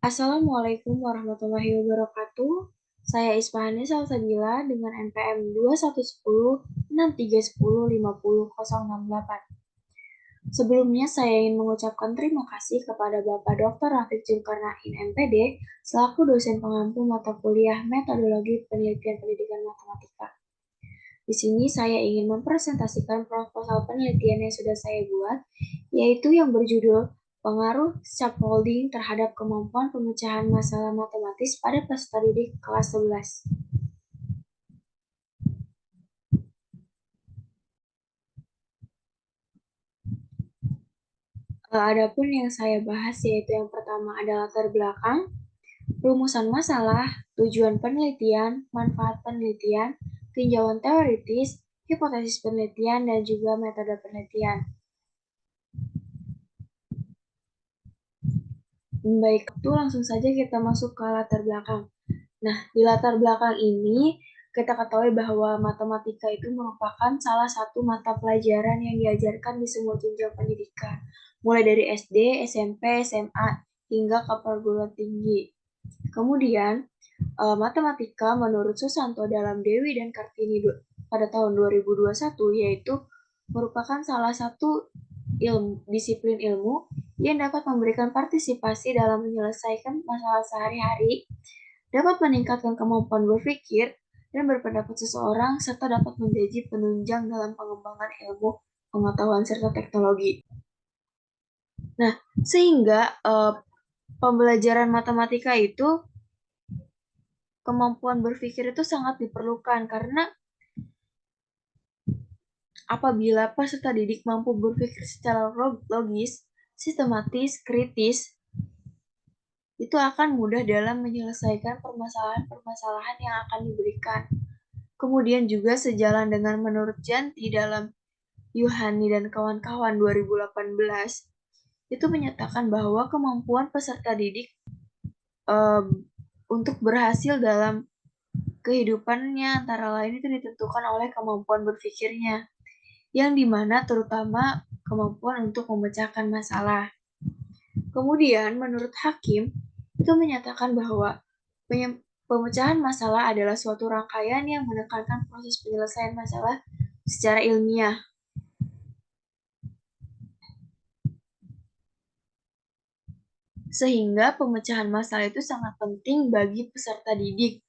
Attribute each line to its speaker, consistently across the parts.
Speaker 1: Assalamualaikum warahmatullahi wabarakatuh. Saya Isfahani Salsabila dengan NPM 211063105068. Sebelumnya saya ingin mengucapkan terima kasih kepada Bapak Dr. Rafiq Zulkarnain MPD selaku dosen pengampu mata kuliah Metodologi Penelitian Pendidikan Matematika. Di sini saya ingin mempresentasikan proposal penelitian yang sudah saya buat, yaitu yang berjudul Pengaruh Scaffolding terhadap kemampuan pemecahan masalah matematis pada peserta didik kelas 11. Adapun yang saya bahas yaitu yang pertama adalah latar belakang, rumusan masalah, tujuan penelitian, manfaat penelitian, tinjauan teoritis, hipotesis penelitian, dan juga metode penelitian. Baik, itu langsung saja kita masuk ke latar belakang. Nah, di latar belakang ini, kita ketahui bahwa matematika itu merupakan salah satu mata pelajaran yang diajarkan di semua jenjang pendidikan, mulai dari SD, SMP, SMA, hingga ke perguruan tinggi. Kemudian, matematika menurut Susanto dalam Dewi dan Kartini pada tahun 2021, yaitu merupakan salah satu disiplin ilmu yang dapat memberikan partisipasi dalam menyelesaikan masalah sehari-hari, dapat meningkatkan kemampuan berpikir dan berpendapat seseorang, serta dapat menjadi penunjang dalam pengembangan ilmu, pengetahuan, serta teknologi. Nah, sehingga pembelajaran matematika itu, kemampuan berpikir itu sangat diperlukan karena apabila peserta didik mampu berpikir secara logis, sistematis, kritis, itu akan mudah dalam menyelesaikan permasalahan-permasalahan yang akan diberikan. Kemudian juga sejalan dengan menurut Janti dalam Yuhani dan kawan-kawan 2018, itu menyatakan bahwa kemampuan peserta didik untuk berhasil dalam kehidupannya antara lain itu ditentukan oleh kemampuan berpikirnya, yang dimana terutama kemampuan untuk memecahkan masalah. Kemudian menurut Hakim, itu menyatakan bahwa pemecahan masalah adalah suatu rangkaian yang menekankan proses penyelesaian masalah secara ilmiah. Sehingga pemecahan masalah itu sangat penting bagi peserta didik.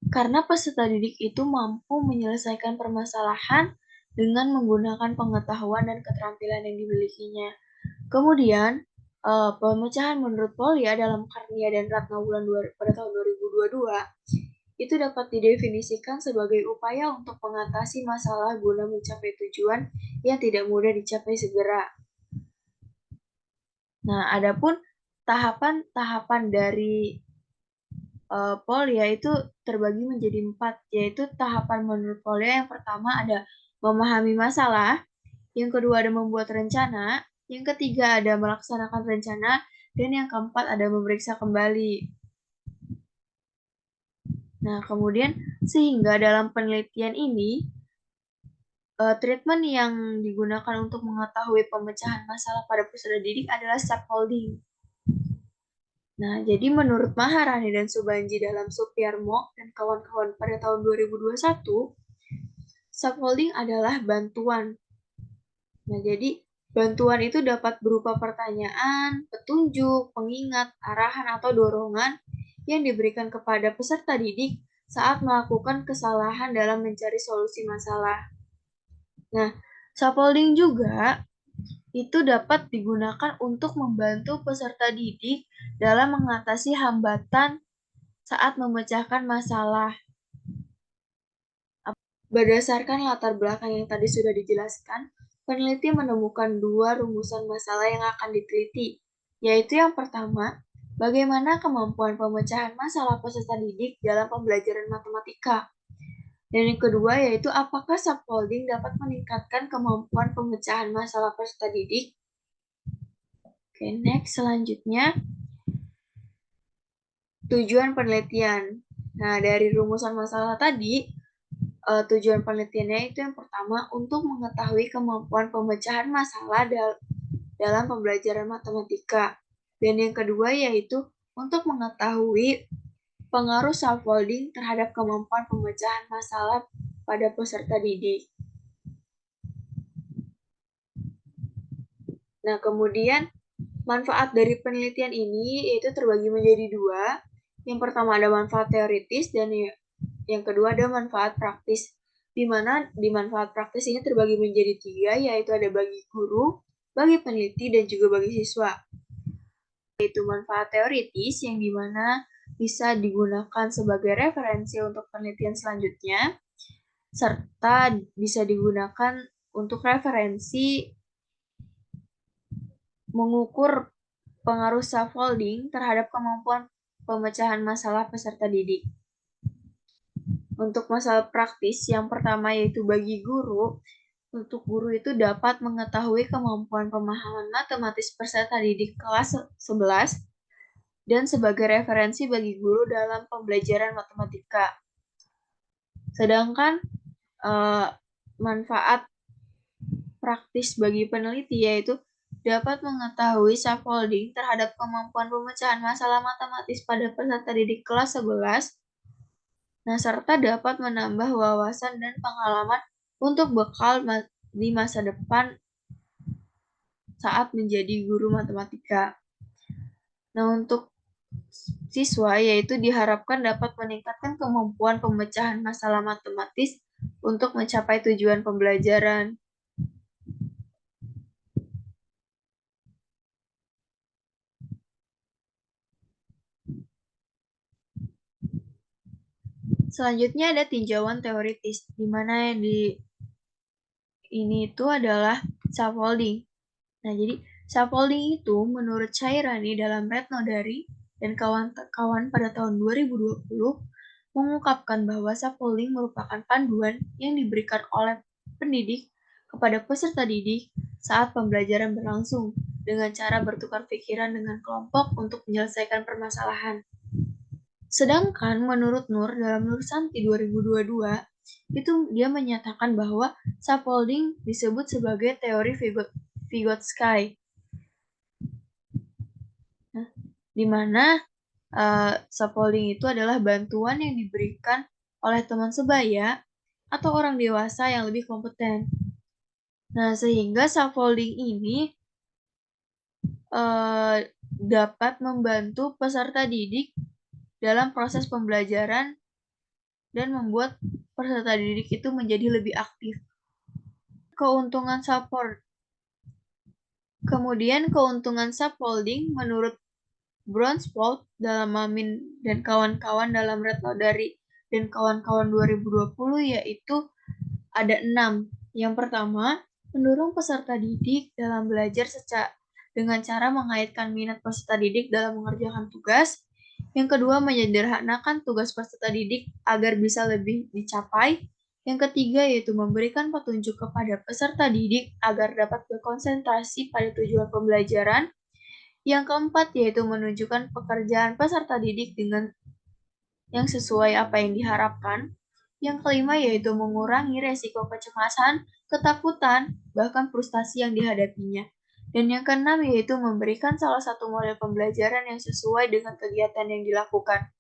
Speaker 1: Karena peserta didik itu mampu menyelesaikan permasalahan dengan menggunakan pengetahuan dan keterampilan yang dimilikinya. Kemudian, pemecahan menurut Polya dalam Karnia dan Ratnawulan pada tahun 2022 itu dapat didefinisikan sebagai upaya untuk mengatasi masalah guna mencapai tujuan yang tidak mudah dicapai segera. Nah, adapun tahapan-tahapan dari Polya itu terbagi menjadi 4, yaitu tahapan menurut Polya yang pertama ada memahami masalah, yang kedua ada membuat rencana, yang ketiga ada melaksanakan rencana, dan yang keempat ada memeriksa kembali. Nah, kemudian sehingga dalam penelitian ini, treatment yang digunakan untuk mengetahui pemecahan masalah pada peserta didik adalah scaffolding. Nah, jadi menurut Maharani dan Subanji dalam Supiarmo dan kawan-kawan pada tahun 2021, scaffolding adalah bantuan. Nah, jadi bantuan itu dapat berupa pertanyaan, petunjuk, pengingat, arahan, atau dorongan yang diberikan kepada peserta didik saat melakukan kesalahan dalam mencari solusi masalah. Nah, scaffolding juga itu dapat digunakan untuk membantu peserta didik dalam mengatasi hambatan saat memecahkan masalah. Berdasarkan latar belakang yang tadi sudah dijelaskan, peneliti menemukan 2 rumusan masalah yang akan diteliti, yaitu yang pertama, bagaimana kemampuan pemecahan masalah peserta didik dalam pembelajaran matematika. Dan yang kedua yaitu apakah scaffolding dapat meningkatkan kemampuan pemecahan masalah peserta didik. Oke, next selanjutnya tujuan penelitian. Nah, dari rumusan masalah tadi, tujuan penelitiannya itu yang pertama untuk mengetahui kemampuan pemecahan masalah dalam pembelajaran matematika. Dan yang kedua yaitu untuk mengetahui pengaruh scaffolding terhadap kemampuan pemecahan masalah pada peserta didik. Nah, kemudian manfaat dari penelitian ini yaitu terbagi menjadi dua. Yang pertama ada manfaat teoritis dan yang kedua ada manfaat praktis. Di mana di manfaat praktis ini terbagi menjadi tiga, yaitu ada bagi guru, bagi peneliti, dan juga bagi siswa. Yaitu manfaat teoritis yang dimana bisa digunakan sebagai referensi untuk penelitian selanjutnya, serta bisa digunakan untuk referensi mengukur pengaruh scaffolding terhadap kemampuan pemecahan masalah peserta didik. Untuk masalah praktis, yang pertama yaitu bagi guru. Untuk guru itu dapat mengetahui kemampuan pemahaman matematis peserta didik kelas 11 dan sebagai referensi bagi guru dalam pembelajaran matematika. Sedangkan manfaat praktis bagi peneliti yaitu dapat mengetahui scaffolding terhadap kemampuan pemecahan masalah matematis pada peserta didik kelas 11, nah serta dapat menambah wawasan dan pengalaman untuk bekal di masa depan saat menjadi guru matematika. Nah, untuk siswa yaitu diharapkan dapat meningkatkan kemampuan pemecahan masalah matematis untuk mencapai tujuan pembelajaran. Selanjutnya ada tinjauan teoritis, di mana ini itu adalah scaffolding. Nah, jadi scaffolding itu menurut Chairani dalam Retnodari dan kawan-kawan pada tahun 2020 mengungkapkan bahwa scaffolding merupakan panduan yang diberikan oleh pendidik kepada peserta didik saat pembelajaran berlangsung dengan cara bertukar pikiran dengan kelompok untuk menyelesaikan permasalahan. Sedangkan menurut Nur dalam Nur Santi 2022 itu dia menyatakan bahwa scaffolding disebut sebagai teori Vygotsky. Nah, di mana scaffolding itu adalah bantuan yang diberikan oleh teman sebaya atau orang dewasa yang lebih kompeten. Nah, sehingga scaffolding ini dapat membantu peserta didik dalam proses pembelajaran dan membuat peserta didik itu menjadi lebih aktif. Keuntungan scaffolding. Kemudian keuntungan scaffolding menurut Bronsvold dalam Mamin dan kawan-kawan dalam Retnodari dan kawan-kawan 2020 yaitu ada 6. Yang pertama, mendorong peserta didik dalam belajar dengan cara mengaitkan minat peserta didik dalam mengerjakan tugas. Yang kedua, menyederhanakan tugas peserta didik agar bisa lebih dicapai. Yang ketiga, yaitu memberikan petunjuk kepada peserta didik agar dapat berkonsentrasi pada tujuan pembelajaran. Yang keempat, yaitu menunjukkan pekerjaan peserta didik dengan yang sesuai apa yang diharapkan. Yang kelima, yaitu mengurangi resiko kecemasan, ketakutan, bahkan frustasi yang dihadapinya. Dan yang keenam, yaitu memberikan salah satu model pembelajaran yang sesuai dengan kegiatan yang dilakukan.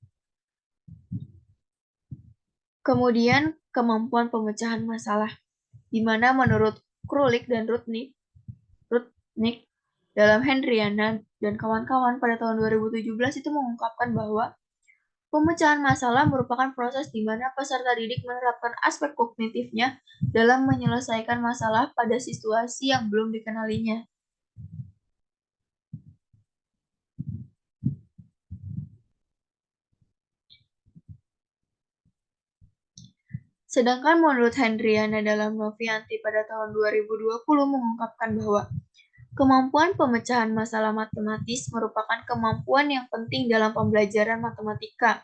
Speaker 1: Kemudian, kemampuan pemecahan masalah, di mana menurut Krulik dan Rudnick dalam Hendriana dan kawan-kawan pada tahun 2017 itu mengungkapkan bahwa pemecahan masalah merupakan proses di mana peserta didik menerapkan aspek kognitifnya dalam menyelesaikan masalah pada situasi yang belum dikenalinya. Sedangkan menurut Hendriana dalam Novianti pada tahun 2020 mengungkapkan bahwa kemampuan pemecahan masalah matematis merupakan kemampuan yang penting dalam pembelajaran matematika.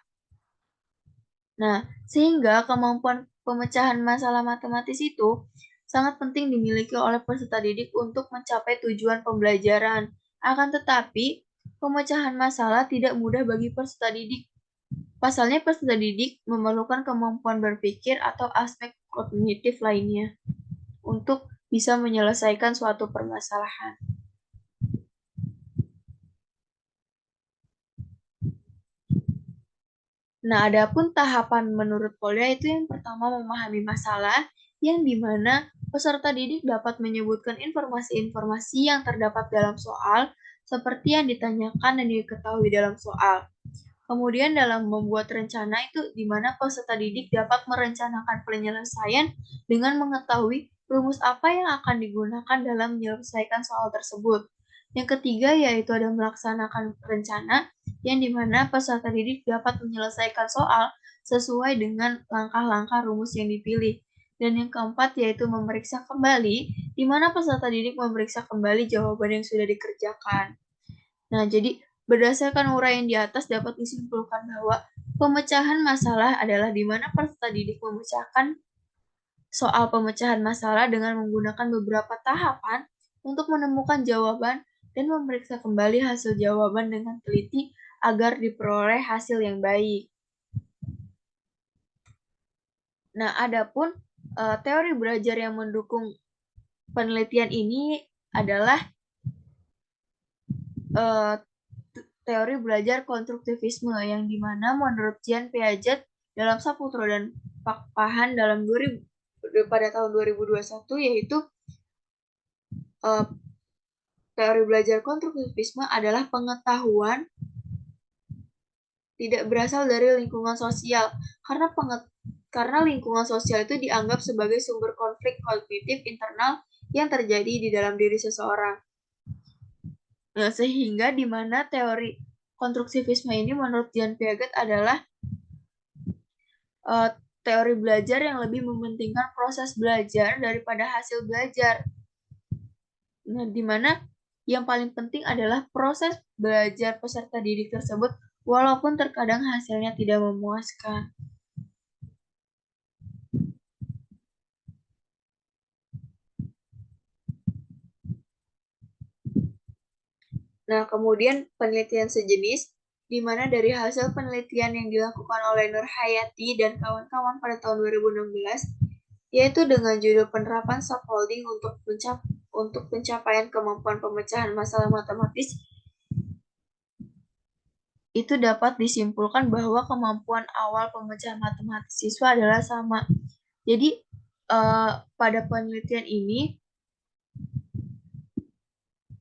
Speaker 1: Nah, sehingga kemampuan pemecahan masalah matematis itu sangat penting dimiliki oleh peserta didik untuk mencapai tujuan pembelajaran. Akan tetapi, pemecahan masalah tidak mudah bagi peserta didik. Pasalnya, peserta didik memerlukan kemampuan berpikir atau aspek kognitif lainnya untuk bisa menyelesaikan suatu permasalahan. Nah, adapun tahapan menurut Polya itu yang pertama memahami masalah, yang dimana peserta didik dapat menyebutkan informasi-informasi yang terdapat dalam soal, seperti yang ditanyakan dan diketahui dalam soal. Kemudian dalam membuat rencana itu di mana peserta didik dapat merencanakan penyelesaian dengan mengetahui rumus apa yang akan digunakan dalam menyelesaikan soal tersebut. Yang ketiga yaitu ada melaksanakan rencana yang dimana peserta didik dapat menyelesaikan soal sesuai dengan langkah-langkah rumus yang dipilih. Dan yang keempat yaitu memeriksa kembali, di mana peserta didik memeriksa kembali jawaban yang sudah dikerjakan. Nah, jadi berdasarkan uraian di atas dapat disimpulkan bahwa pemecahan masalah adalah di mana peserta didik memecahkan soal pemecahan masalah dengan menggunakan beberapa tahapan untuk menemukan jawaban dan memeriksa kembali hasil jawaban dengan teliti agar diperoleh hasil yang baik. Nah, adapun teori belajar yang mendukung penelitian ini adalah teori belajar konstruktivisme yang dimana menurut Jean Piaget dalam Saputra dan Pakpahan dalam pada tahun 2021 yaitu teori belajar konstruktivisme adalah pengetahuan tidak berasal dari lingkungan sosial karena lingkungan sosial itu dianggap sebagai sumber konflik kognitif internal yang terjadi di dalam diri seseorang. Nah, sehingga di mana teori konstruktivisme ini menurut Jean Piaget adalah teori belajar yang lebih mementingkan proses belajar daripada hasil belajar. Nah, di mana yang paling penting adalah proses belajar peserta didik tersebut, walaupun terkadang hasilnya tidak memuaskan. Nah, kemudian penelitian sejenis, di mana dari hasil penelitian yang dilakukan oleh Nur Hayati dan kawan-kawan pada tahun 2016, yaitu dengan judul penerapan scaffolding untuk pencapaian kemampuan pemecahan masalah matematis, itu dapat disimpulkan bahwa kemampuan awal pemecahan matematis siswa adalah sama. Jadi, pada penelitian ini,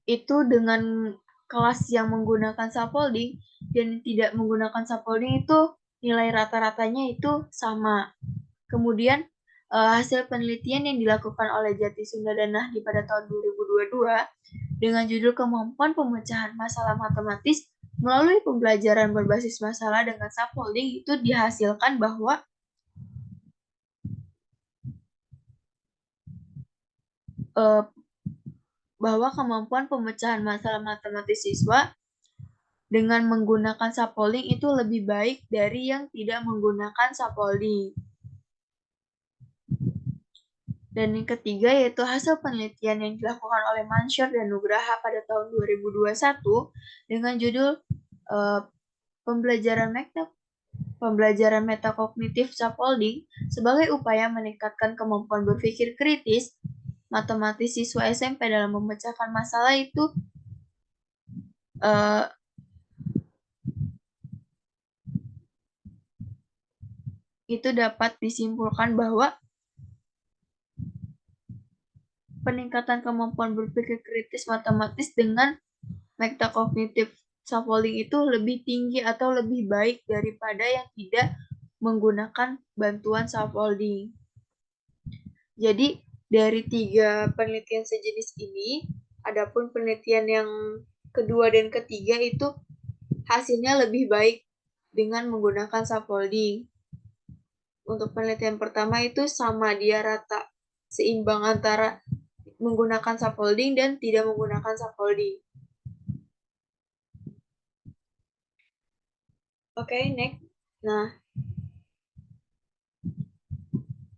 Speaker 1: itu dengan kelas yang menggunakan scaffolding dan tidak menggunakan scaffolding itu nilai rata-ratanya itu sama. Kemudian hasil penelitian yang dilakukan oleh Jatisunda dan Nahdi pada tahun 2022 dengan judul kemampuan pemecahan masalah matematis melalui pembelajaran berbasis masalah dengan scaffolding itu dihasilkan bahwa kemampuan pemecahan masalah matematis siswa dengan menggunakan scaffolding itu lebih baik dari yang tidak menggunakan scaffolding. Dan yang ketiga yaitu hasil penelitian yang dilakukan oleh Mansyur dan Nugraha pada tahun 2021 dengan judul pembelajaran metakognitif scaffolding sebagai upaya meningkatkan kemampuan berpikir kritis matematis siswa SMP dalam memecahkan masalah itu dapat disimpulkan bahwa peningkatan kemampuan berpikir kritis matematis dengan metakognitif scaffolding itu lebih tinggi atau lebih baik daripada yang tidak menggunakan bantuan scaffolding. Jadi dari 3 penelitian sejenis ini, adapun penelitian yang kedua dan ketiga itu hasilnya lebih baik dengan menggunakan scaffolding. Untuk penelitian pertama itu sama, dia rata, seimbang antara menggunakan scaffolding dan tidak menggunakan scaffolding. Oke, next. Nah,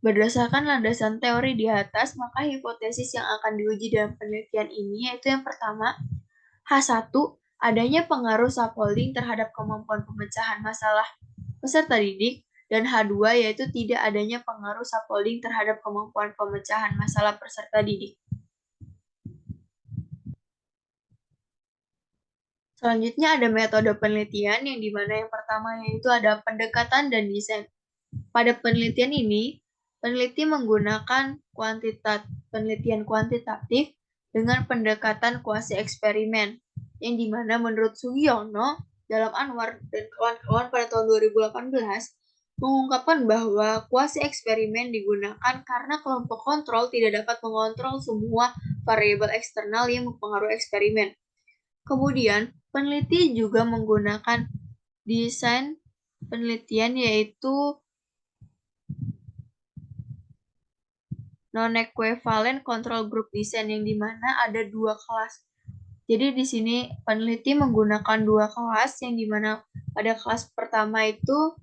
Speaker 1: berdasarkan landasan teori di atas, maka hipotesis yang akan diuji dalam penelitian ini yaitu yang pertama, H1, adanya pengaruh scaffolding terhadap kemampuan pemecahan masalah peserta didik, dan H2 yaitu tidak adanya pengaruh scaffolding terhadap kemampuan pemecahan masalah peserta didik. Selanjutnya ada metode penelitian yang dimana yang pertama yaitu ada pendekatan dan desain. Pada penelitian ini, peneliti menggunakan penelitian kuantitatif dengan pendekatan kuasi eksperimen, yang dimana menurut Sugiono dalam Anwar dan kawan-kawan pada tahun 2018 mengungkapkan bahwa kuasi eksperimen digunakan karena kelompok kontrol tidak dapat mengontrol semua variabel eksternal yang mempengaruhi eksperimen. Kemudian, peneliti juga menggunakan desain penelitian yaitu non-equivalent control group design yang dimana ada dua kelas. Jadi di sini peneliti menggunakan dua kelas yang dimana pada kelas pertama itu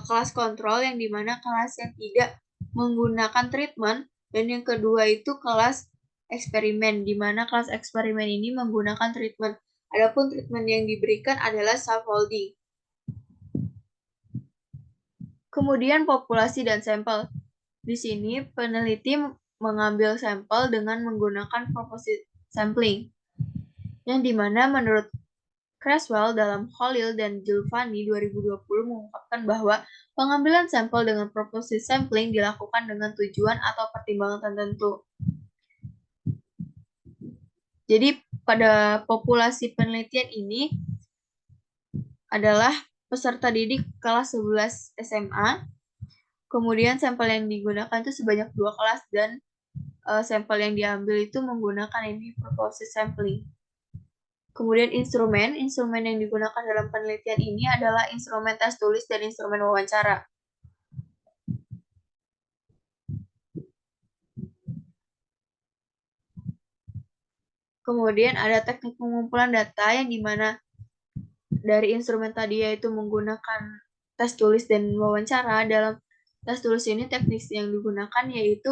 Speaker 1: kelas kontrol yang dimana kelas yang tidak menggunakan treatment, dan yang kedua itu kelas eksperimen, di mana kelas eksperimen ini menggunakan treatment. Adapun treatment yang diberikan adalah scaffolding. Kemudian populasi dan sampel. Di sini peneliti mengambil sampel dengan menggunakan proposite sampling, yang dimana menurut Creswell dalam Khalil dan Julfani 2020 mengungkapkan bahwa pengambilan sampel dengan proposite sampling dilakukan dengan tujuan atau pertimbangan tertentu. Jadi pada populasi penelitian ini adalah peserta didik kelas 11 SMA. Kemudian sampel yang digunakan itu sebanyak 2 kelas dan sampel yang diambil itu menggunakan ini proposite sampling. Kemudian instrumen yang digunakan dalam penelitian ini adalah instrumen tes tulis dan instrumen wawancara. Kemudian ada teknik pengumpulan data yang dimana dari instrumen tadi yaitu menggunakan tes tulis dan wawancara. Dalam tes tulis ini teknik yang digunakan yaitu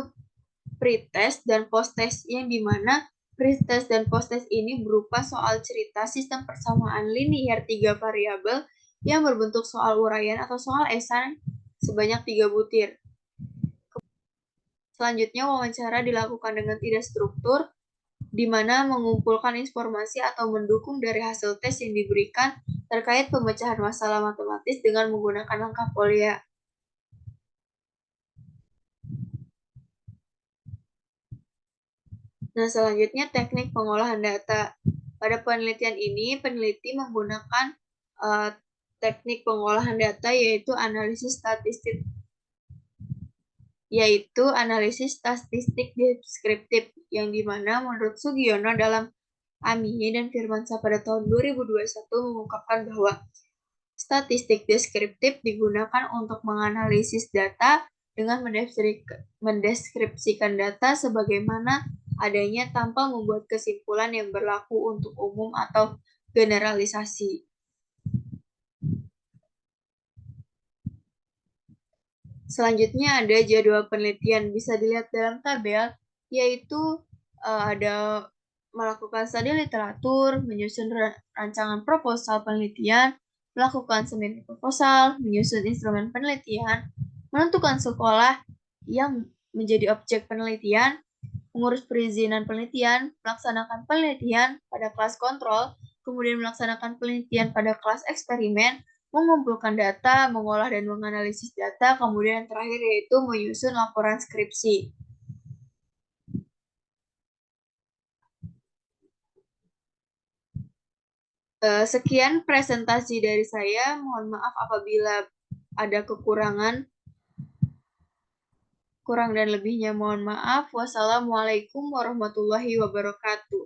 Speaker 1: pretest dan posttest, yang dimana pretest dan posttest ini berupa soal cerita sistem persamaan linier 3 variabel yang berbentuk soal uraian atau soal esan sebanyak 3 butir. Selanjutnya wawancara dilakukan dengan tidak struktur, di mana mengumpulkan informasi atau mendukung dari hasil tes yang diberikan terkait pemecahan masalah matematis dengan menggunakan langkah polya. Nah, selanjutnya teknik pengolahan data. Pada penelitian ini, peneliti menggunakan teknik pengolahan data yaitu analisis statistik deskriptif, yang dimana menurut Sugiono dalam Amiye dan Firmansyah pada tahun 2021 mengungkapkan bahwa statistik deskriptif digunakan untuk menganalisis data dengan mendeskripsikan data sebagaimana adanya tanpa membuat kesimpulan yang berlaku untuk umum atau generalisasi. Selanjutnya ada jadwal penelitian, bisa dilihat dalam tabel, yaitu ada melakukan studi literatur, menyusun rancangan proposal penelitian, melakukan seminar proposal, menyusun instrumen penelitian, menentukan sekolah yang menjadi objek penelitian, mengurus perizinan penelitian, melaksanakan penelitian pada kelas kontrol, kemudian melaksanakan penelitian pada kelas eksperimen, mengumpulkan data, mengolah dan menganalisis data, kemudian yang terakhir yaitu menyusun laporan skripsi. Sekian presentasi dari saya. Mohon maaf apabila ada kekurangan. Kurang dan lebihnya mohon maaf. Wassalamualaikum warahmatullahi wabarakatuh.